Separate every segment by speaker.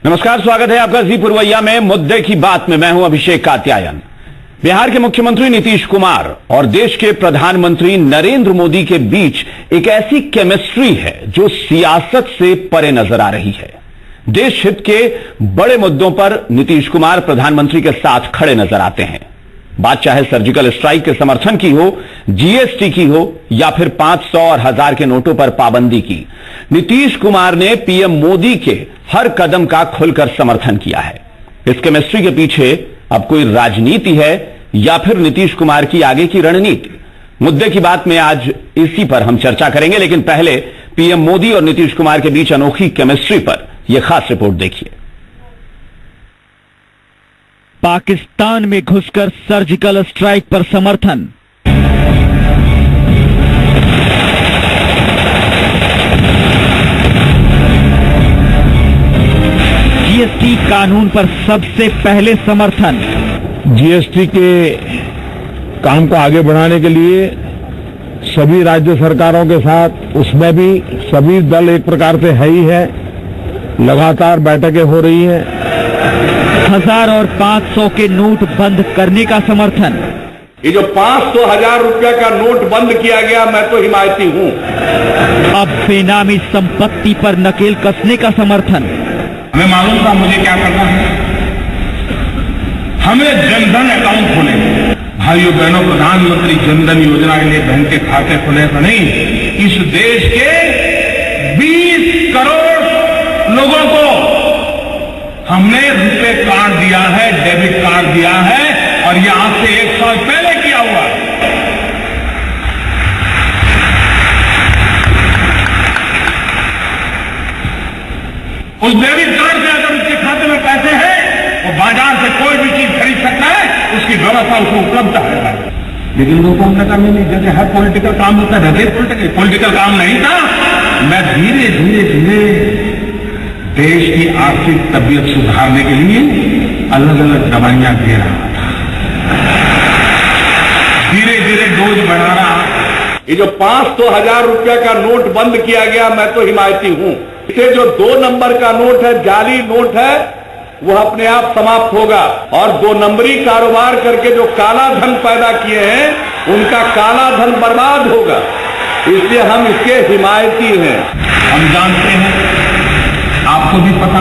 Speaker 1: नमस्कार, स्वागत है आपका जी पुरवैया में मुद्दे की बात में। मैं हूं अभिषेक कात्यायन। बिहार के मुख्यमंत्री नीतीश कुमार और देश के प्रधानमंत्री नरेंद्र मोदी के बीच एक ऐसी केमिस्ट्री है जो सियासत से परे नजर आ रही है। देश हित के बड़े मुद्दों पर नीतीश कुमार प्रधानमंत्री के साथ खड़े नजर आते हैं। बात चाहे सर्जिकल स्ट्राइक के समर्थन की हो, जीएसटी की हो या फिर 500 और 1000 के नोटों पर पाबंदी की, नीतीश कुमार ने पीएम मोदी के हर कदम का खुलकर समर्थन किया है। इस केमिस्ट्री के पीछे अब कोई राजनीति है या फिर नीतीश कुमार की आगे की रणनीति? मुद्दे की बात में आज इसी पर हम चर्चा करेंगे, लेकिन पहले पीएम मोदी और नीतीश कुमार के बीच अनोखी केमिस्ट्री पर यह खास रिपोर्ट देखिए।
Speaker 2: पाकिस्तान में घुसकर सर्जिकल स्ट्राइक पर समर्थन। जीएसटी कानून पर सबसे पहले समर्थन।
Speaker 3: जीएसटी के काम को आगे बढ़ाने के लिए सभी राज्य सरकारों के साथ, उसमें भी सभी दल एक प्रकार से है ही है, लगातार बैठकें हो रही हैं।
Speaker 2: 1000 और 500 के नोट बंद करने का समर्थन।
Speaker 4: ये जो 500 1000 रुपया का नोट बंद किया गया, मैं तो हिमायती हूं।
Speaker 2: अब बेनामी संपत्ति पर नकेल कसने का समर्थन।
Speaker 5: हमें मालूम था मुझे क्या करना है। हमें जनधन अकाउंट खोले। भाइयों बहनों, प्रधानमंत्री जनधन योजना के लिए बैंक के खाते खोले तो नहीं, इस देश के 20 करोड़ लोगों को हमने रुपए कार्ड दिया है, डेबिट कार्ड दिया है, और ये आज से 1 साल पहले किया हुआ है। उस डेबिट कार्ड से अगर उसके खाते में पैसे हैं, वो बाजार से कोई भी चीज खरीद सकता है, उसकी व्यवस्था उसको उपलब्ध है। लेकिन लोगों ने कहा नहीं, जैसे हर पॉलिटिकल काम होता है, पॉलिटिकल काम नहीं था। मैं धीरे धीरे धीरे देश की आर्थिक तबीयत सुधारने के लिए अलग अलग दवाइयां दे रहा था, धीरे धीरे डोज बढ़ा रहा।
Speaker 4: ये जो 500 1000 रुपया का नोट बंद किया गया, मैं तो हिमायती हूं। इसे जो 2 नंबर का नोट है, जाली नोट है, वह अपने आप समाप्त होगा। और 2 नंबरी कारोबार करके जो काला धन पैदा किए हैं, उनका काला धन बर्बाद होगा। इसलिए हम इसके हिमायती हैं।
Speaker 5: हम जानते हैं, आपको भी पता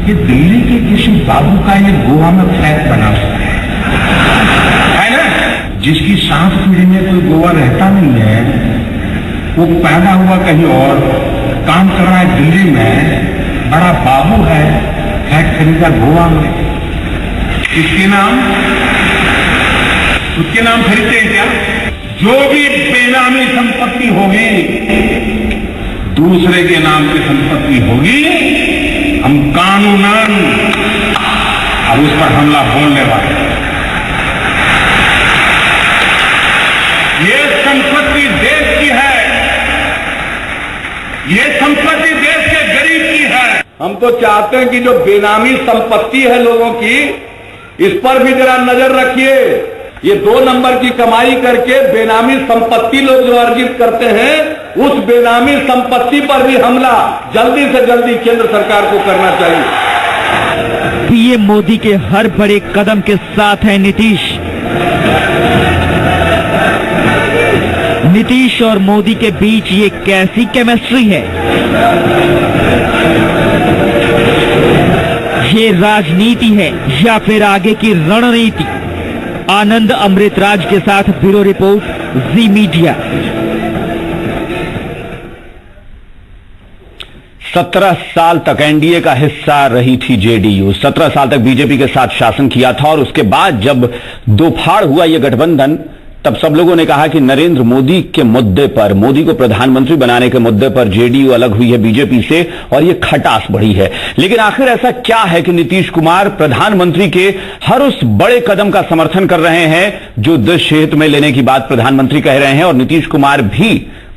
Speaker 5: कि दिल्ली के किसी बाबू का ये गोवा में फ्लैट बना हुआ है ना, जिसकी 7 पीढ़ी में कोई गोवा रहता नहीं है, वो पैदा हुआ कहीं और, काम कर रहा है दिल्ली में, बड़ा बाबू है, फ्लैट खरीदा गोवा में। इसके नाम, उसके नाम खरीदते हैं क्या? जो भी बेनामी संपत्ति होगी, दूसरे के नाम की संपत्ति होगी, हम कानूनन अब उस पर हमला बोलने वाले। ये संपत्ति देश की है, ये संपत्ति देश के गरीब की है।
Speaker 4: हम तो चाहते हैं कि जो बेनामी संपत्ति है लोगों की, इस पर भी जरा नजर रखिए। ये 2 नंबर की कमाई करके बेनामी संपत्ति लोग जो अर्जित करते हैं, उस बेनामी संपत्ति पर भी हमला जल्दी से जल्दी केंद्र सरकार को करना चाहिए।
Speaker 2: पीएम मोदी के हर बड़े कदम के साथ है नीतीश। नीतीश और मोदी के बीच ये कैसी केमिस्ट्री है? ये राजनीति है या फिर आगे की रणनीति? आनंद अमृतराज के साथ ब्यूरो रिपोर्ट, जी मीडिया।
Speaker 1: 17 साल तक एनडीए का हिस्सा रही थी जेडीयू। 17 साल तक बीजेपी के साथ शासन किया था, और उसके बाद जब दोफाड़ हुआ यह गठबंधन, तब सब लोगों ने कहा कि नरेंद्र मोदी के मुद्दे पर, मोदी को प्रधानमंत्री बनाने के मुद्दे पर जेडीयू अलग हुई है बीजेपी से और यह खटास बढ़ी है। लेकिन आखिर ऐसा क्या है कि नीतीश कुमार प्रधानमंत्री के हर उस बड़े कदम का समर्थन कर रहे हैं जो देश हित में लेने की बात प्रधानमंत्री कह रहे हैं, और नीतीश कुमार भी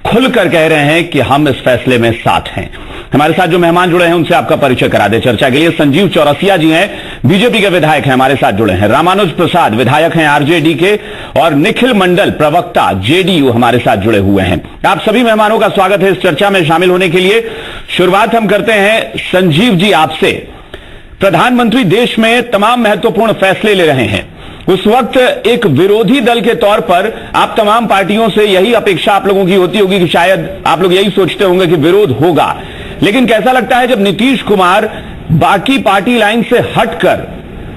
Speaker 1: खुलकर कह रहे हैं कि हम इस फैसले में साथ हैं। हमारे साथ जो मेहमान जुड़े हैं उनसे आपका परिचय करा दे। चर्चा के लिए संजीव चौरसिया जी हैं, बीजेपी के विधायक हैं, हमारे साथ जुड़े हैं। रामानुज प्रसाद विधायक हैं आरजेडी के, और निखिल मंडल प्रवक्ता जेडीयू हमारे साथ जुड़े हुए हैं। आप सभी मेहमानों का स्वागत है इस चर्चा में शामिल होने के लिए। शुरुआत हम करते हैं संजीव जी आपसे। प्रधानमंत्री देश में तमाम महत्वपूर्ण फैसले ले रहे हैं। उस वक्त एक विरोधी दल के तौर पर आप तमाम पार्टियों से यही अपेक्षा आप लोगों की होती होगी कि शायद आप लोग यही सोचते होंगे कि विरोध होगा, लेकिन कैसा लगता है जब नीतीश कुमार बाकी पार्टी लाइन से हटकर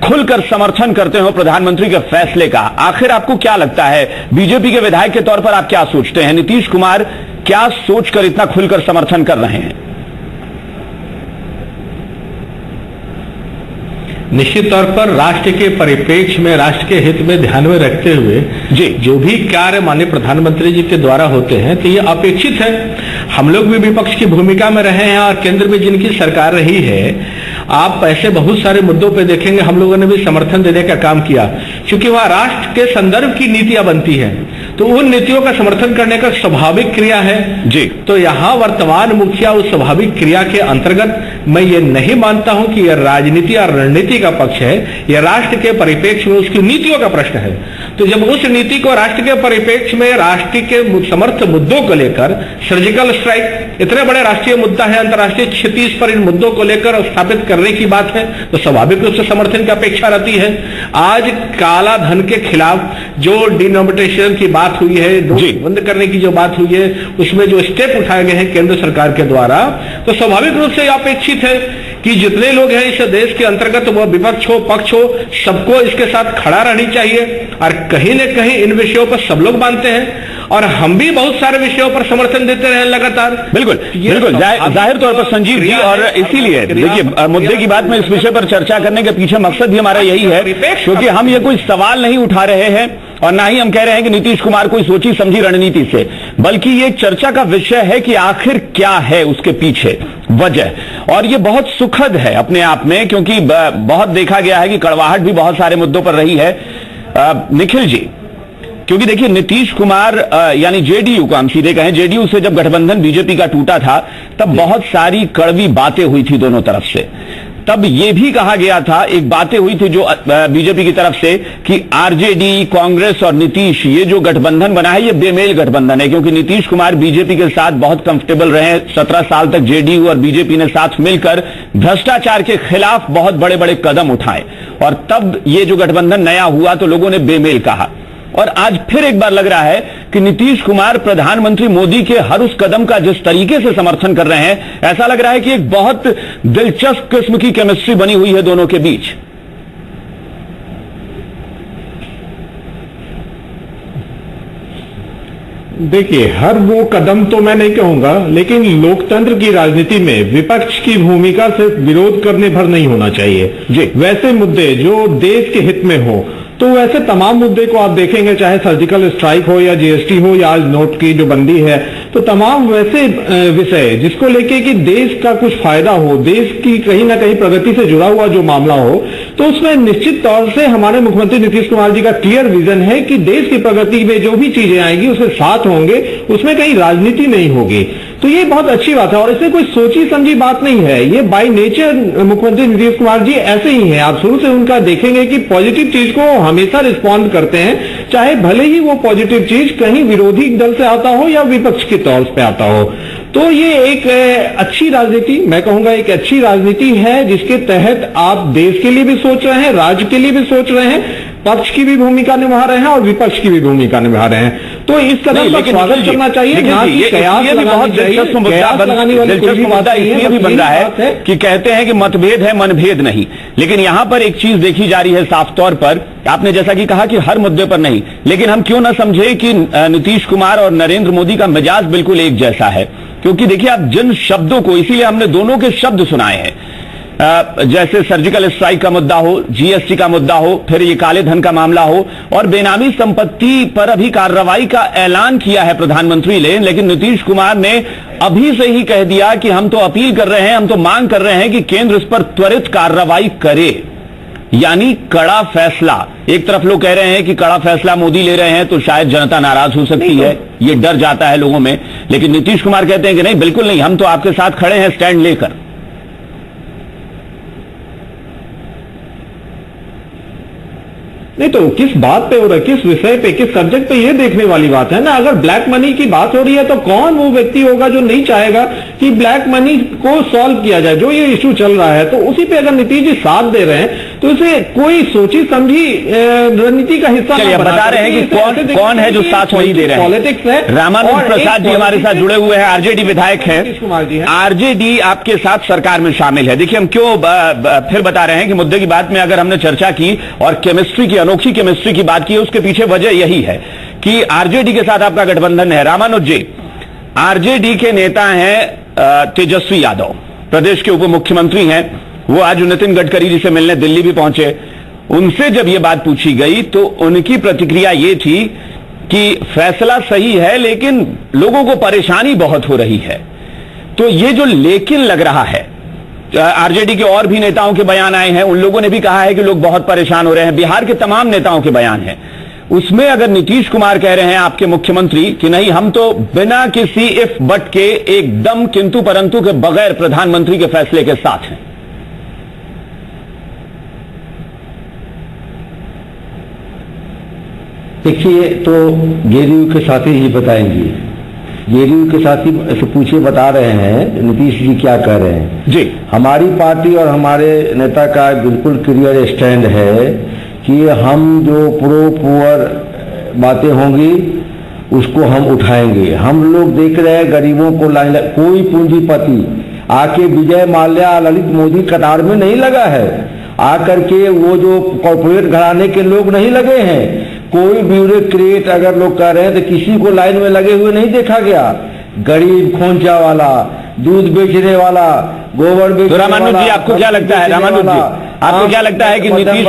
Speaker 1: खुलकर समर्थन करते हो प्रधानमंत्री के फैसले का? आखिर आपको क्या लगता है, बीजेपी के विधायक के तौर पर आप क्या सोचते हैं? नीतीश कुमार क्या सोचकर इतना खुलकर समर्थन कर रहे हैं?
Speaker 6: निश्चित तौर पर राष्ट्र के परिप्रेक्ष्य में, राष्ट्र के हित में ध्यान में रखते हुए
Speaker 1: जी
Speaker 6: जो भी कार्य माननीय प्रधानमंत्री जी के द्वारा होते हैं तो ये अपेक्षित है। हम लोग भी विपक्ष की भूमिका में रहे हैं और केंद्र में जिनकी सरकार रही है, आप ऐसे बहुत सारे मुद्दों पे देखेंगे हम लोगों ने भी समर्थन देने का काम किया, क्योंकि वह राष्ट्र के संदर्भ की नीतियां बनती है तो उन नीतियों का समर्थन करने का स्वाभाविक क्रिया है
Speaker 1: जी।
Speaker 6: तो यहाँ वर्तमान मुखिया उस स्वाभाविक क्रिया के अंतर्गत, मैं ये नहीं मानता हूं कि यह राजनीति और रणनीति का पक्ष है, यह राष्ट्र के परिप्रेक्ष्य में उसकी नीतियों का प्रश्न है। तो जब उस नीति को राष्ट्र के परिप्रेक्ष्य में राष्ट्र के समर्थ मुद्दों को लेकर, सर्जिकल स्ट्राइक इतने बड़े राष्ट्रीय मुद्दा है, अंतर्राष्ट्रीय क्षितिज पर इन मुद्दों को लेकर स्थापित करने की बात है तो स्वाभाविक रूप से समर्थन की अपेक्षा रहती है। आज काला धन के खिलाफ जो डिनोमिनेशन की बात हुई है, बंद करने की जो बात हुई है, उसमें जो स्टेप उठाए गए हैं केंद्र सरकार के द्वारा, तो स्वाभाविक रूप से अपेक्षित है कि जितने लोग हैं इस देश के अंतर्गत, वह विपक्ष हो पक्ष हो, सबको इसके साथ खड़ा रहनी चाहिए। और कहीं न कहीं इन विषयों पर सब लोग मानते हैं और हम भी बहुत सारे विषयों पर समर्थन देते रहे लगातार।
Speaker 1: बिल्कुल बिल्कुल, जाहिर तौर पर संजीव जी, और इसीलिए देखिए मुद्दे की बात में इस विषय पर चर्चा करने के पीछे मकसद भी हमारा यही है, क्योंकि हम ये कोई सवाल नहीं उठा रहे हैं और ना ही हम कह रहे हैं कि नीतीश कुमार कोई सोची समझी रणनीति से, बल्कि ये चर्चा का विषय है कि आखिर क्या है उसके पीछे वजह। और ये बहुत सुखद है अपने आप में, क्योंकि बहुत देखा गया है कि कड़वाहट भी बहुत सारे मुद्दों पर रही है। निखिल जी, क्योंकि देखिए नीतीश कुमार यानी जेडीयू को हम सीधे कहें, जेडीयू से जब गठबंधन बीजेपी का टूटा था तब बहुत सारी कड़वी बातें हुई थी दोनों तरफ से। तब यह भी कहा गया था, एक बातें हुई थी जो बीजेपी की तरफ से, कि आरजेडी, कांग्रेस और नीतीश, ये जो गठबंधन बना है ये बेमेल गठबंधन है, क्योंकि नीतीश कुमार बीजेपी के साथ बहुत कंफर्टेबल रहे। 17 साल तक जेडीयू और बीजेपी ने साथ मिलकर भ्रष्टाचार के खिलाफ बहुत बड़े बड़े कदम उठाए और तब ये जो गठबंधन नया हुआ तो लोगों ने बेमेल कहा। और आज फिर एक बार लग रहा है कि नीतीश कुमार प्रधानमंत्री मोदी के हर उस कदम का जिस तरीके से समर्थन कर रहे हैं, ऐसा लग रहा है कि एक बहुत दिलचस्प किस्म की केमिस्ट्री बनी हुई है दोनों के बीच।
Speaker 3: देखिए, हर वो कदम तो मैं नहीं कहूंगा, लेकिन लोकतंत्र की राजनीति में विपक्ष की भूमिका सिर्फ विरोध करने भर नहीं होना चाहिए जी। वैसे मुद्दे जो देश के हित में हो, तो वैसे तमाम मुद्दे को आप देखेंगे, चाहे सर्जिकल स्ट्राइक हो या जीएसटी हो या आज नोट की जो बंदी है, तो तमाम वैसे विषय जिसको लेके कि देश का कुछ फायदा हो, देश की कहीं ना कहीं प्रगति से जुड़ा हुआ जो मामला हो, तो उसमें निश्चित तौर से हमारे मुख्यमंत्री नीतीश कुमार जी का क्लियर विजन है कि देश की प्रगति में जो भी चीजें आएंगी उसके साथ होंगे, उसमें कहीं राजनीति नहीं होगी। तो ये बहुत अच्छी बात है और इसमें कोई सोची समझी बात नहीं है। ये बाय नेचर मुख्यमंत्री नीतीश कुमार जी ऐसे ही हैं। आप शुरू से उनका देखेंगे कि पॉजिटिव चीज को हमेशा रिस्पॉन्ड करते हैं, चाहे भले ही वो पॉजिटिव चीज कहीं विरोधी दल से आता हो या विपक्ष के तौर पे आता हो। तो ये एक अच्छी राजनीति, मैं कहूंगा एक अच्छी राजनीति है, जिसके तहत आप देश के लिए भी सोच रहे हैं, राज्य के लिए भी सोच रहे हैं, पक्ष की भी भूमिका निभा रहे हैं और विपक्ष की भी भूमिका निभा रहे हैं। तो इस कदम का स्वागत करना चाहिए, ना कि कयास लगानी चाहिए।
Speaker 1: दिलचस्प मुद्दा इसलिए भी बन रहा है कि कहते हैं कि मतभेद है, मनभेद नहीं। लेकिन यहां पर एक चीज देखी जा रही है साफ तौर पर, आपने जैसा कि कहा कि हर मुद्दे पर नहीं, लेकिन हम क्यों ना समझे कि नीतीश कुमार और नरेंद्र मोदी का मिजाज बिल्कुल एक जैसा है। क्योंकि देखिए आप जिन शब्दों को, इसीलिए हमने दोनों के शब्द सुनाए हैं, जैसे सर्जिकल स्ट्राइक का मुद्दा हो, जीएसटी का मुद्दा हो, फिर ये काले धन का मामला हो, और बेनामी संपत्ति पर अभी कार्रवाई का ऐलान किया है प्रधानमंत्री ने, लेकिन नीतीश कुमार ने अभी से ही कह दिया कि हम तो अपील कर रहे हैं, हम तो मांग कर रहे हैं कि केंद्र इस पर त्वरित कार्रवाई करे, यानी कड़ा फैसला। एक तरफ लोग कह रहे हैं कि कड़ा फैसला मोदी ले रहे हैं तो शायद जनता नाराज हो सकती है, ये डर जाता है लोगों में, लेकिन नीतीश कुमार कहते हैं कि नहीं, बिल्कुल नहीं, हम तो आपके साथ खड़े हैं स्टैंड लेकर।
Speaker 3: नहीं तो किस बात पे हो रहा है, किस विषय पे, किस सब्जेक्ट पे, ये देखने वाली बात है ना। अगर ब्लैक मनी की बात हो रही है तो कौन वो व्यक्ति होगा जो नहीं चाहेगा
Speaker 6: कि ब्लैक मनी को सॉल्व किया जाए, जो ये इशू चल रहा है, तो उसी पे अगर नीतीश जी साथ दे रहे हैं तो इसे कोई सोची समझी रणनीति का हिस्सा
Speaker 1: चलिए बता रहे हैं कि कौन है जो साथ नहीं दे रहे हैं।
Speaker 6: पॉलिटिक्स है।
Speaker 1: रामानुज प्रसाद जी हमारे साथ जुड़े हुए हैं, आरजेडी विधायक हैं। आरजेडी आपके साथ सरकार में शामिल है। देखिए हम क्यों फिर बता रहे हैं कि मुद्दे की बात में अगर हमने चर्चा की और केमिस्ट्री की, अनोखी केमिस्ट्री की बात की, उसके पीछे वजह यही है कि आरजेडी के साथ आपका गठबंधन है। रामानुज जी, आरजेडी के नेता हैं तेजस्वी यादव, प्रदेश के उप मुख्यमंत्री हैं। वो आज नितिन गडकरी जी से मिलने दिल्ली भी पहुंचे। उनसे जब ये बात पूछी गई तो उनकी प्रतिक्रिया ये थी कि फैसला सही है लेकिन लोगों को परेशानी बहुत हो रही है। तो ये जो लेकिन लग रहा है, आरजेडी के और भी नेताओं के बयान आए हैं, उन लोगों ने भी कहा है कि लोग बहुत परेशान हो रहे हैं। बिहार के तमाम नेताओं के बयान हैं। उसमें अगर नीतीश कुमार कह रहे हैं आपके मुख्यमंत्री कि नहीं, हम तो बिना किसी इफ बट के एकदम किंतु परंतु के बगैर प्रधानमंत्री के फैसले के साथ हैं।
Speaker 7: देखिए, तो जेडीयू के साथी ही बताएंगे। जेडीयू के साथी से पूछिए, बता रहे हैं नीतीश जी क्या कह रहे हैं
Speaker 1: जी।
Speaker 7: हमारी पार्टी और हमारे नेता का बिल्कुल क्लियर स्टैंड है कि हम जो प्रो पुअर बातें होंगी उसको हम उठाएंगे। हम लोग देख रहे हैं गरीबों को लाइन, कोई पूंजीपति आके विजय माल्या, ललित मोदी कतार में नहीं लगा है। आकर के वो जो कॉर्पोरेट घराने के लोग नहीं लगे हैं। कोई ब्यूरोक्रेट अगर लोग कह रहे हैं तो किसी को लाइन में लगे हुए नहीं देखा गया। गरीब खोंचा वाला, दूध बेचने वाला, गोबर बेचने वाला।
Speaker 1: रामानुज जी, आपको क्या लगता है? रामानुज जी, आपको क्या लगता है कि नीतीश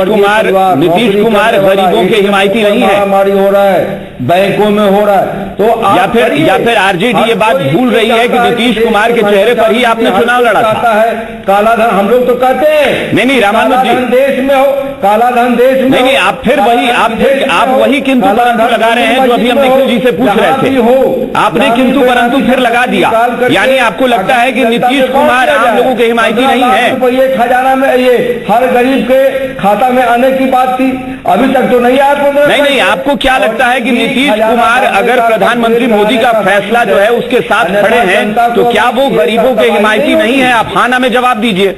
Speaker 1: कुमार गरीबों के हिमायती नहीं है?
Speaker 7: हमारी हो रहा है, बैंकों में हो रहा है, तो
Speaker 1: या फिर आरजेडी ये बात भूल रही है कि नीतीश कुमार के चेहरे पर ही आपने चुनाव लड़ा था।
Speaker 7: काला धन हम लोग तो कहते हैं।
Speaker 1: नहीं रामानुज जी,
Speaker 7: देश में हो, काला धन देश में
Speaker 1: नहीं, आप फिर वही किंतु परंतु लगा रहे हैं जो अभी हम निखिल जी से पूछ रहे थे। आपने किंतु परंतु फिर लगा दिया, यानी आपको लगता है कि नीतीश कुमार आम लोगों के हिमायती नहीं है।
Speaker 7: ये खजाना में ये हर गरीब के खाता में आने की बात थी, अभी तक तो नहीं आया।
Speaker 1: नहीं, आपको क्या लगता है कि नीतीश कुमार अगर प्रधानमंत्री मोदी का फैसला जो है उसके साथ खड़े हैं तो क्या वो गरीबों के हिमायती नहीं है? आप हाँ ना में जवाब दीजिए।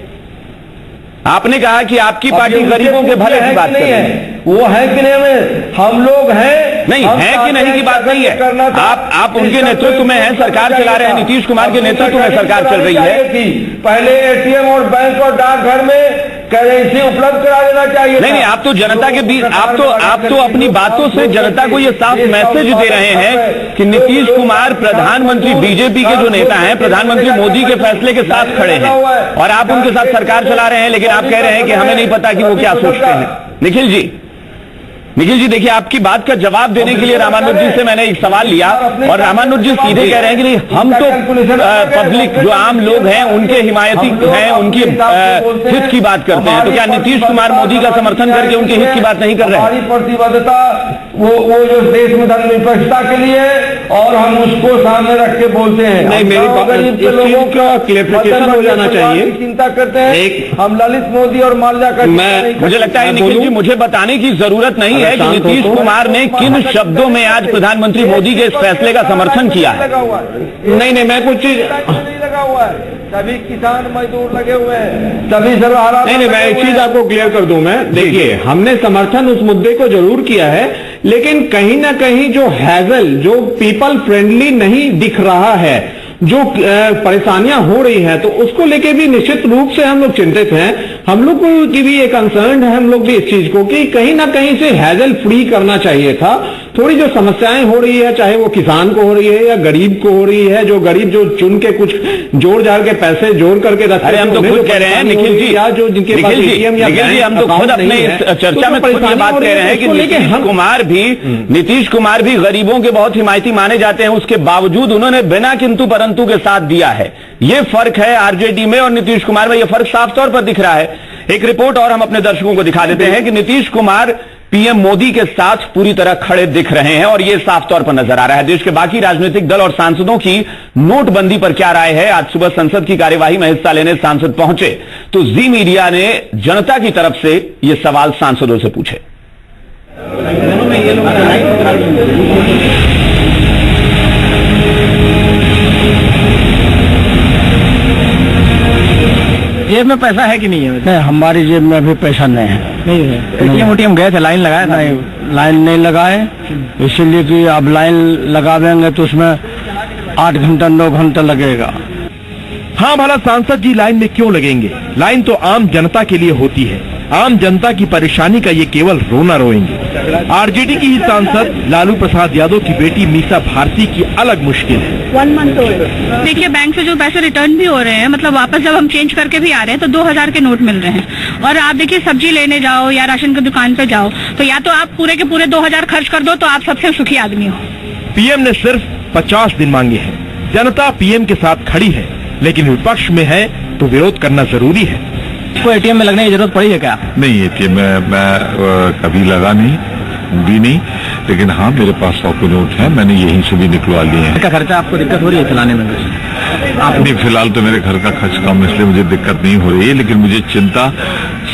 Speaker 1: आपने कहा कि आपकी पार्टी गरीबों के भले की बात कर रही है।
Speaker 7: वो है कि नहीं? हम लोग हैं,
Speaker 1: नहीं है कि नहीं की बात नहीं है। आप उनके नेतृत्व में हैं, सरकार चला रहे हैं। नीतीश कुमार के नेतृत्व में सरकार चल रही है।
Speaker 7: पहले एटीएम और बैंक और डाकघर में करेंसी उपलब्ध करा देना चाहिए।
Speaker 1: नहीं, आप तो जनता के बीच, आप तो अपनी बातों से जनता को ये साफ मैसेज दे रहे हैं कि नीतीश कुमार प्रधानमंत्री, बीजेपी के जो नेता हैं, प्रधानमंत्री मोदी के फैसले के साथ खड़े हैं और आप उनके साथ सरकार चला रहे हैं। लेकिन आप कह रहे हैं कि हमें नहीं पता कि वो क्या सोचते हैं। निखिल जी देखिए, आपकी बात का जवाब देने के लिए रामानुज जी से मैंने एक सवाल लिया और रामानुज जी सीधे कह रहे हैं कि नहीं, हम तो पब्लिक जो आम लोग हैं उनके हिमायती हैं, उनकी हित की बात करते हैं। तो क्या नीतीश कुमार मोदी का समर्थन करके उनके हित की बात नहीं कर रहे हैं?
Speaker 7: हमारी प्रतिबद्धता वो जो देश में धर्मनिरपेक्षता के लिए, और हम उसको सामने रख के बोलते हैं।
Speaker 6: नहीं, मेरी लोगों का क्लेरिफिकेशन हो जाना चाहिए।
Speaker 7: चिंता करते हैं हम ललित मोदी और माल्या का।
Speaker 1: मुझे लगता है निखिल जी, मुझे बताने की जरूरत नहीं है कि नीतीश कुमार ने किन शब्दों में आज प्रधानमंत्री मोदी के इस फैसले का समर्थन किया है।
Speaker 6: नहीं, मैं कुछ चीज
Speaker 7: लगा हुआ है, सभी किसान मजदूर लगे हुए हैं, सभी सर्वहारा।
Speaker 6: नहीं, मैं एक चीज आपको क्लियर कर दूं। मैं देखिए, हमने समर्थन उस मुद्दे को जरूर किया है, लेकिन कहीं ना कहीं जो हैजल, जो पीपल फ्रेंडली नहीं दिख रहा है, जो परेशानियां हो रही हैं, तो उसको लेके भी निश्चित रूप से हम लोग चिंतित हैं। हम लोग को की भी ये कंसर्न है, हम लोग भी इस चीज को कि कहीं ना कहीं से हैजल फ्री करना चाहिए था। थोड़ी जो समस्याएं हो रही है, चाहे वो किसान को हो रही है या गरीब को हो रही है, जो गरीब जो चुन के कुछ जोड़ जाड़ के पैसे जोड़ करके रखते हैं।
Speaker 1: हम तो खुद कह रहे हैं निखिल जी,
Speaker 6: या जो जिनके पास एटीएम या
Speaker 1: हम तो खुद अपने चर्चा में खुद ये बात कह रहे हैं कि नीतीश कुमार भी गरीबों के बहुत हिमायती माने जाते हैं, उसके बावजूद उन्होंने बिना किंतु परंतु के साथ दिया है। ये फर्क है आरजेडी में और नीतीश कुमार में, ये फर्क साफ तौर पर दिख रहा है। एक रिपोर्ट और हम अपने दर्शकों को दिखा देते हैं कि नीतीश कुमार पीएम मोदी के साथ पूरी तरह खड़े दिख रहे हैं और यह साफ तौर पर नजर आ रहा है। देश के बाकी राजनीतिक दल और सांसदों की नोटबंदी पर क्या राय है? आज सुबह संसद की कार्यवाही में हिस्सा लेने सांसद पहुंचे तो जी मीडिया ने जनता की तरफ से यह सवाल सांसदों से पूछे।
Speaker 2: में पैसा है कि नहीं है?
Speaker 7: नहीं, हमारी जेब में अभी पैसा नहीं है।
Speaker 2: नहीं है। एटीएम गए थे, लाइन लगाया था?
Speaker 7: नहीं, लाइन नहीं लगाए, इसीलिए कि अब लाइन लगा देंगे तो उसमें 8 घंटा 9 घंटा लगेगा।
Speaker 3: हाँ भला सांसद जी लाइन में क्यों लगेंगे? लाइन तो आम जनता के लिए होती है। आम जनता की परेशानी का ये केवल रोना रोएंगे। आरजेडी की ही सांसद लालू प्रसाद यादव की बेटी मीसा भारती की अलग मुश्किल है।
Speaker 8: 1 मंथ ओल्ड। देखिए, बैंक से जो पैसे रिटर्न भी हो रहे हैं, मतलब वापस जब हम चेंज करके भी आ रहे हैं तो 2000 के नोट मिल रहे हैं। और आप देखिए, सब्जी लेने जाओ या राशन की दुकान पे जाओ तो या तो आप पूरे के पूरे 2000 खर्च कर दो तो आप सबसे सुखी आदमी हो।
Speaker 3: पीएम ने सिर्फ 50 दिन मांगे हैं। जनता पीएम के साथ खड़ी है, लेकिन विपक्ष में है तो विरोध करना जरूरी है।
Speaker 2: को एटीएम में लगने की जरूरत पड़ी है क्या?
Speaker 9: नहीं, एटीएम में मैं कभी लगा नहीं, भी नहीं, लेकिन हाँ मेरे पास 100 के नोट हैं, मैंने यहीं से भी निकलवा लिए हैं।
Speaker 2: क्या खर्चा आपको दिक्कत हो रही है चलाने में?
Speaker 9: नहीं, फिलहाल तो मेरे घर का खर्च कम, इसलिए मुझे दिक्कत नहीं हो रही है, लेकिन मुझे चिंता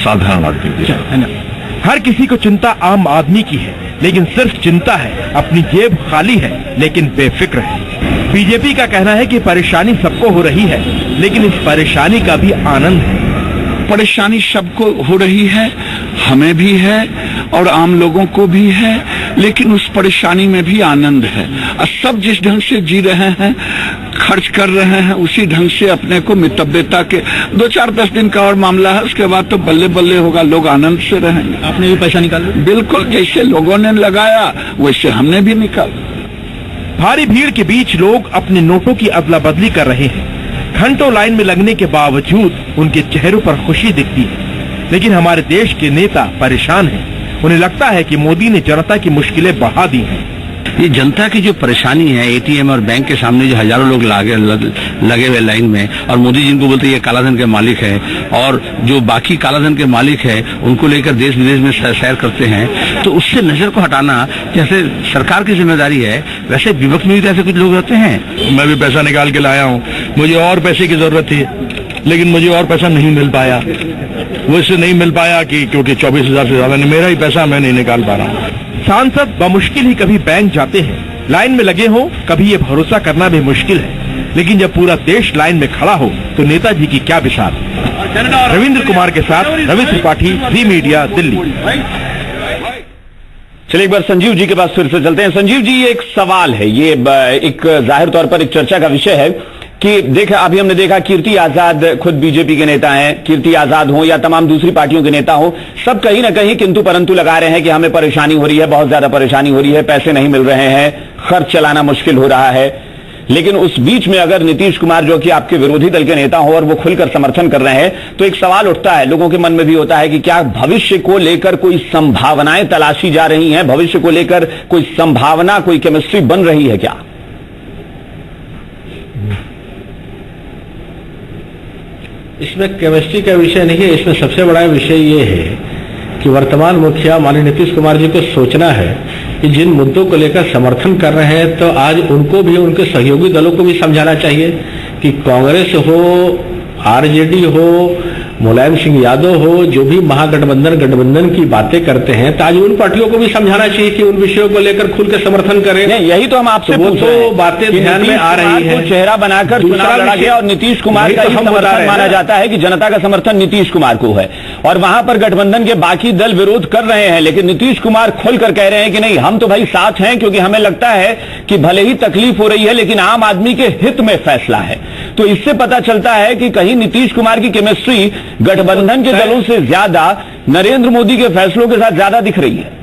Speaker 9: साधारण आदमी की है।
Speaker 3: हर किसी को चिंता आम आदमी की है, लेकिन सिर्फ चिंता है, अपनी जेब खाली है लेकिन बेफिक्र है। बीजेपी का कहना है कि परेशानी सबको हो रही है, लेकिन इस परेशानी का भी आनंद है।
Speaker 1: परेशानी सबको हो रही है, हमें भी है और आम लोगों को भी है, लेकिन उस परेशानी में भी आनंद है। और सब जिस ढंग से जी रहे हैं, खर्च कर रहे हैं, उसी ढंग से अपने को मितव्यता के 2-4-10 दिन का और मामला है, उसके बाद तो बल्ले बल्ले होगा, लोग आनंद से रहेंगे।
Speaker 2: आपने भी पैसा निकाला?
Speaker 1: बिल्कुल, जैसे लोगों ने लगाया वैसे हमने भी निकाला।
Speaker 3: भारी भीड़ के बीच लोग अपने नोटों की अदला बदली कर रहे हैं। घंटों लाइन में लगने के बावजूद उनके चेहरों पर खुशी दिखती है, लेकिन हमारे देश के नेता परेशान हैं। उन्हें लगता है कि मोदी ने जनता की मुश्किलें बढ़ा दी हैं।
Speaker 1: ये जनता की जो परेशानी है, एटीएम और बैंक के सामने जो हजारों लोग लगे हुए लाइन में, और मोदी जिनको बोलते हैं ये कालाधन के मालिक है, और जो बाकी कालाधन के मालिक है उनको लेकर देश विदेश में सैर करते हैं, तो उससे नजर को हटाना जैसे सरकार की जिम्मेदारी है, वैसे विपक्ष में भी ऐसे कुछ लोग रहते हैं।
Speaker 3: मैं भी पैसा निकाल के लाया हूँ, मुझे और पैसे की जरूरत थी, लेकिन मुझे और पैसा नहीं मिल पाया। वो इससे नहीं मिल पाया कि क्योंकि 24,000 से ज्यादा मेरा ही पैसा मैं नहीं निकाल पा रहा हूँ। सांसद बमुश्किल ही कभी बैंक जाते हैं, लाइन में लगे हो, कभी ये भरोसा करना भी मुश्किल है, लेकिन जब पूरा देश लाइन में खड़ा हो तो नेताजी की क्या बिसात। रविंद्र कुमार के साथ रवि त्रिपाठी, जी मीडिया, दिल्ली।
Speaker 1: चलिए एक बार संजीव जी के पास फिर से चलते हैं। संजीव जी, ये एक सवाल है, ये एक जाहिर तौर पर एक चर्चा का विषय है कि देखा, अभी हमने देखा कीर्ति आजाद खुद बीजेपी के नेता हैं, कीर्ति आजाद हो या तमाम दूसरी पार्टियों के नेता हो, सब कहीं ना कहीं किंतु परंतु लगा रहे हैं कि हमें परेशानी हो रही है, बहुत ज्यादा परेशानी हो रही है, पैसे नहीं मिल रहे हैं, खर्च चलाना मुश्किल हो रहा है। लेकिन उस बीच में अगर नीतीश कुमार जो कि आपके विरोधी दल के नेता हो और वो खुलकर समर्थन कर रहे हैं, तो एक सवाल उठता है, लोगों के मन में भी होता है कि क्या भविष्य को लेकर कोई संभावनाएं तलाशी जा रही हैं, भविष्य को लेकर कोई संभावना, कोई केमिस्ट्री बन रही है क्या?
Speaker 6: इसमें केमिस्ट्री का विषय नहीं है, इसमें सबसे बड़ा विषय ये है कि वर्तमान मुखिया माननीय नीतीश कुमार जी को सोचना है कि जिन मुद्दों को लेकर समर्थन कर रहे हैं, तो आज उनको भी, उनके सहयोगी दलों को भी समझाना चाहिए कि कांग्रेस हो, आरजेडी हो, मुलायम सिंह यादव हो, जो भी गठबंधन की बातें करते हैं, तो आज उन पार्टियों को भी समझाना चाहिए कि उन विषयों को लेकर खुल के समर्थन करें।
Speaker 1: यही तो हम आपसे पूछ रहे हैं।
Speaker 6: तो बातें ध्यान में आ रही है,
Speaker 1: चेहरा बनाकर चुनाव लड़ा गया और नीतीश कुमार का समर्थन माना जाता है कि जनता का समर्थन नीतीश कुमार को है, और वहां पर गठबंधन के बाकी दल विरोध कर रहे हैं, लेकिन नीतीश कुमार खुलकर कह रहे हैं कि नहीं, हम तो भाई साथ हैं, क्योंकि हमें लगता है कि भले ही तकलीफ हो रही है लेकिन आम आदमी के हित में फैसला है। तो इससे पता चलता है कि कहीं नीतीश कुमार की केमिस्ट्री गठबंधन के दलों से ज्यादा नरेंद्र मोदी के फैसलों के साथ ज्यादा दिख रही है।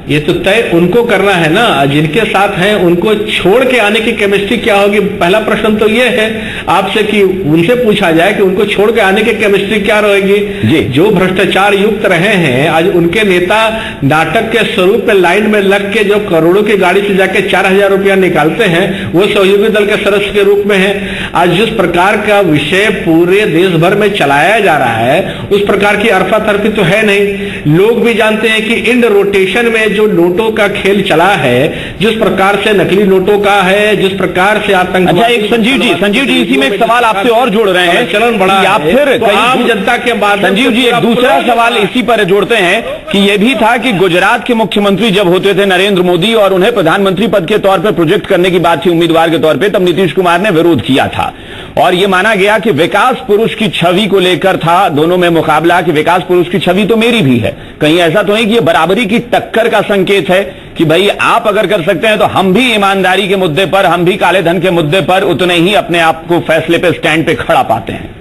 Speaker 6: ये तो तय उनको करना है ना, जिनके साथ हैं उनको छोड़ के आने की केमिस्ट्री क्या होगी। पहला प्रश्न तो ये है आपसे कि उनसे पूछा जाए कि उनको छोड़ के आने की केमिस्ट्री क्या रहेगी। जी, जो भ्रष्टाचार युक्त रहे हैं, आज उनके नेता नाटक के स्वरूप में लाइन में लग के जो करोड़ों की गाड़ी से जाके 4,000 रुपया निकालते हैं, वो सहयोगी दल के सदस्य के रूप में है। आज जिस प्रकार का विषय पूरे देश भर में चलाया जा रहा है, उस प्रकार की अरफा-तफरी तो है नहीं। लोग भी जानते हैं कि इंड रोटेशन में जो नोटों का खेल चला है, जिस प्रकार से नकली नोटों का है, जिस प्रकार से आतंक।
Speaker 1: अच्छा, एक संजीव जी इसी में एक सवाल आपसे और जोड़ रहे हैं,
Speaker 6: चलन बड़ा
Speaker 1: या फिर
Speaker 6: तो आम जनता के बाद।
Speaker 1: संजीव जी, एक दूसरा सवाल इसी पर जोड़ते हैं कि यह भी था कि गुजरात के मुख्यमंत्री जब होते थे नरेंद्र मोदी और उन्हें प्रधानमंत्री पद के तौर पर प्रोजेक्ट करने की बात थी उम्मीदवार के तौर पर, तब नीतीश कुमार ने विरोध किया था और ये माना गया कि विकास पुरुष की छवि को लेकर था दोनों में मुकाबला, कि विकास पुरुष की छवि तो मेरी भी है। कहीं ऐसा तो नहीं कि ये बराबरी की टक्कर का संकेत है कि भाई आप अगर कर सकते हैं तो हम भी ईमानदारी के मुद्दे पर, हम भी काले धन के मुद्दे पर उतने ही अपने आप को फैसले पे, स्टैंड पे खड़ा पाते हैं।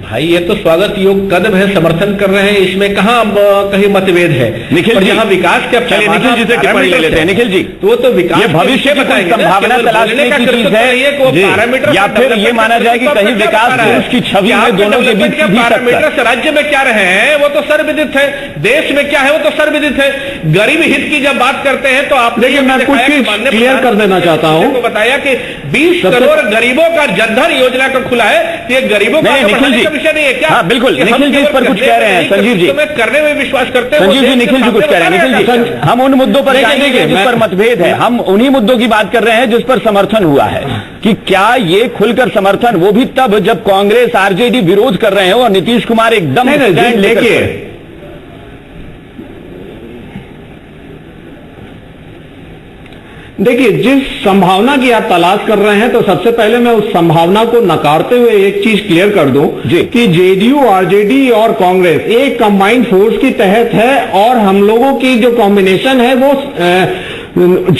Speaker 6: भाई ये तो स्वागत योग्य कदम है, समर्थन कर रहे हैं, इसमें कहां कहीं मतभेद है।
Speaker 1: निखिल जी,
Speaker 6: यहाँ विकास के,
Speaker 1: चलिए निखिल जी से टिप्पणी ले लेते हैं। निखिल जी,
Speaker 6: तो वो तो विकास
Speaker 1: ये भविष्य की कोई संभावना तलाशने की चीज है या फिर ये माना जाए कि कहीं विकास पुरुष की छवि में दोनों के बीच सीधी टक्कर?
Speaker 6: राज्य में क्या रहे हैं वो तो सर्वविदित है, देश में क्या है वो तो सर्वविदित है। गरीब हित की जब बात करते हैं तो आप
Speaker 3: देखिए, मैं कुछ चीज क्लियर कर देना चाहता हूं।
Speaker 6: बताया कि 20 करोड़ गरीबों का जनधन योजना का खुला है, ये गरीबों का विषय नहीं है क्या?
Speaker 1: हाँ बिल्कुल, निखिल जी इस पर कुछ कह रहे हैं। संजीव जी
Speaker 6: करने में विश्वास करते हैं।
Speaker 1: संजीव जी, निखिल जी कुछ कह रहे हैं। निखिल जी, हम उन मुद्दों पर जाएंगे जिस पर मतभेद है, हम उन्हीं मुद्दों की बात कर रहे हैं जिस पर समर्थन हुआ है। कि क्या ये खुलकर समर्थन, वो भी तब जब कांग्रेस आरजेडी विरोध कर रहे हैं और नीतीश कुमार एकदम स्टैंड लेके।
Speaker 3: देखिए, जिस संभावना की आप तलाश कर रहे हैं, तो सबसे पहले मैं उस संभावना को नकारते हुए एक चीज क्लियर कर दूं कि जेडीयू, आरजेडी और कांग्रेस एक कंबाइंड फोर्स के तहत है और हम लोगों की जो कॉम्बिनेशन है वो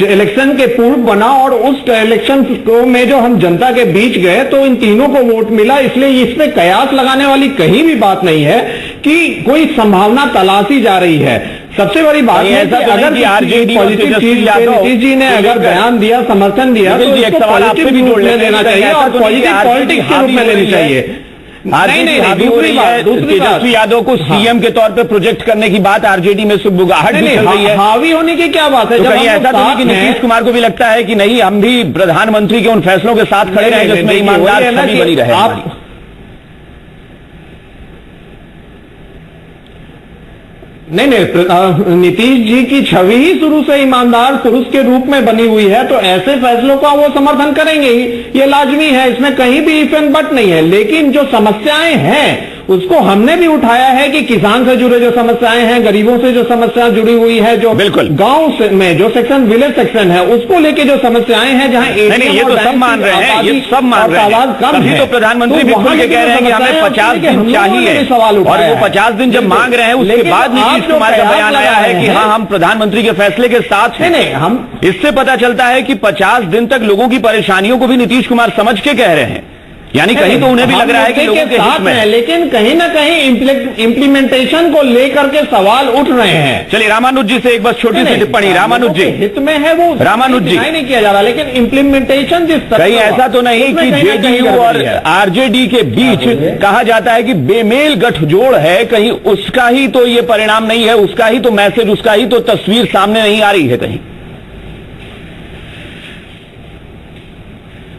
Speaker 3: इलेक्शन के पूर्व बना और उस इलेक्शन को में जो हम जनता के बीच गए तो इन तीनों को वोट मिला। इसलिए इसमें कयास लगाने वाली कहीं भी बात नहीं है कि कोई संभावना तलाशी जा रही है। सबसे बड़ी बात है कि अगर आरजेडी पॉजिटिव चीज नीतीश जी ने अगर बयान दिया, समर्थन दिया, तो इसको पॉजिटिव रूप में लेना चाहिए और पॉजिटिव पॉलिटिक्स के रूप में लेनी चाहिए।
Speaker 1: दूसरी बात, तेजस्वी यादव को सीएम के तौर पे प्रोजेक्ट करने की बात आरजेडी में सुबुगाहट भी चल रही है।
Speaker 3: हावी होने की क्या बात है?
Speaker 1: तो कहीं ऐसा तो नहीं कि नीतीश कुमार को भी लगता है कि नहीं, हम भी प्रधानमंत्री के उन फैसलों के साथ खड़े रहे जिसमें ईमानदार छवि बनी रहे?
Speaker 3: आप नहीं, नीतीश जी की छवि ही शुरू से ईमानदार पुरुष के रूप में बनी हुई है, तो ऐसे फैसलों का वो समर्थन करेंगे ही, ये लाजमी है, इसमें कहीं भी इफ एंड बट नहीं है। लेकिन जो समस्याएं हैं उसको हमने भी उठाया है कि किसान से जुड़े जो समस्याएं हैं, गरीबों से जो समस्या जुड़ी हुई है, जो
Speaker 1: बिल्कुल
Speaker 3: गांव में जो सेक्शन, विलेज सेक्शन है, उसको लेके जो समस्याएं हैं, जहां
Speaker 1: ये तो सब मान रहे हैं, ये सब मान रहे हैं, तभी तो प्रधानमंत्री भी खुल के कह रहे हैं कि हमें 50 दिन चाहिए। और वो 50 दिन जब मांग रहे हैं उसके बाद नीतीश कुमार का बयान आया है कि हाँ, हम प्रधानमंत्री के फैसले के साथ हैं।
Speaker 3: नहीं, हम
Speaker 1: इससे पता चलता है कि 50 दिन तक लोगों की परेशानियों को भी नीतीश कुमार समझ के कह रहे हैं, यानी कहीं तो उन्हें भी लग रहा है कि लोगों के हित में है।
Speaker 3: लेकिन कहीं ना कहीं इम्प्लीमेंटेशन को लेकर के सवाल उठ रहे हैं।
Speaker 1: चलिए रामानुज जी से एक बस छोटी सी टिप्पणी। रामानुज जी,
Speaker 3: हित में है वो,
Speaker 1: रामानुज जी
Speaker 3: नहीं किया जा रहा, लेकिन इम्प्लीमेंटेशन जिस
Speaker 1: कहीं ऐसा तो नहीं कि जेडीयू और आरजेडी के बीच कहा जाता है कि बेमेल गठजोड़ है, कहीं उसका ही तो ये परिणाम नहीं है, उसका ही तो मैसेज, उसका ही तो तस्वीर सामने नहीं आ रही है कहीं?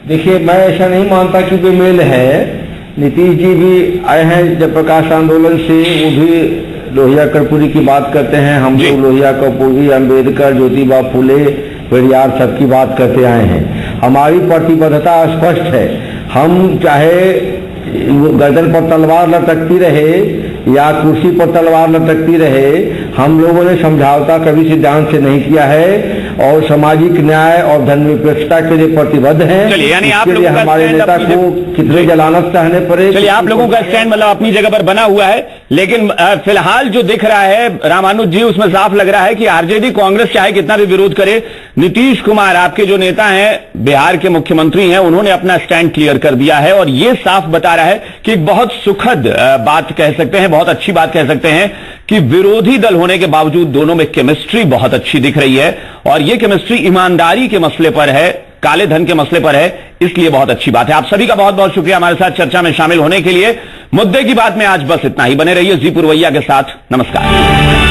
Speaker 7: देखिए, मैं ऐसा नहीं मानता कि बेमेल है। नीतीश जी भी आए हैं जब प्रकाश आंदोलन से, वो भी लोहिया कर्पूरी की बात करते हैं, हम लोग लोहिया कर्पूरी, अंबेडकर, ज्योतिबा फुले, पेरियार सबकी बात करते आए हैं। हमारी प्रतिबद्धता स्पष्ट है। हम चाहे गर्दन पर तलवार लटकती रहे या कुर्सी पर तलवार लटकती रहे, हम लोगों ने समझौता कभी सिद्धांत से नहीं किया है और सामाजिक न्याय और धर्मनिरपेक्षता के लिए प्रतिबद्ध हैं।
Speaker 1: चलिए, यानी आप लोगों का
Speaker 7: हमारे नेता को कितने जलानत सहने पड़े।
Speaker 1: चलिए, आप लोगों का स्टैंड मतलब अपनी जगह पर बना हुआ है, लेकिन फिलहाल जो दिख रहा है रामानुज जी, उसमें साफ लग रहा है कि आरजेडी कांग्रेस चाहे कितना भी विरोध करे, नीतीश कुमार आपके जो नेता हैं, बिहार के मुख्यमंत्री हैं, उन्होंने अपना स्टैंड क्लियर कर दिया है और ये साफ बता रहा है कि एक बहुत सुखद बात कह सकते हैं, बहुत अच्छी बात कह सकते हैं कि विरोधी दल होने के बावजूद दोनों में केमिस्ट्री बहुत अच्छी दिख रही है और ये केमिस्ट्री ईमानदारी के मसले पर है, काले धन के मसले पर है, इसलिए बहुत अच्छी बात है। आप सभी का बहुत बहुत शुक्रिया हमारे साथ चर्चा में शामिल होने के लिए। मुद्दे की बात में आज बस इतना ही। बने रहिए जी पुरवैया के साथ। नमस्कार।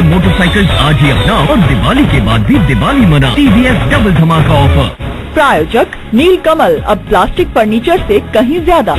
Speaker 2: मोटरसाइकिल आज ही अपनाओ और दिवाली के बाद भी दिवाली मनाओ। TVS डबल धमाका ऑफर।
Speaker 10: प्रायोजक नीलकमल, अब प्लास्टिक फर्नीचर से कहीं ज्यादा।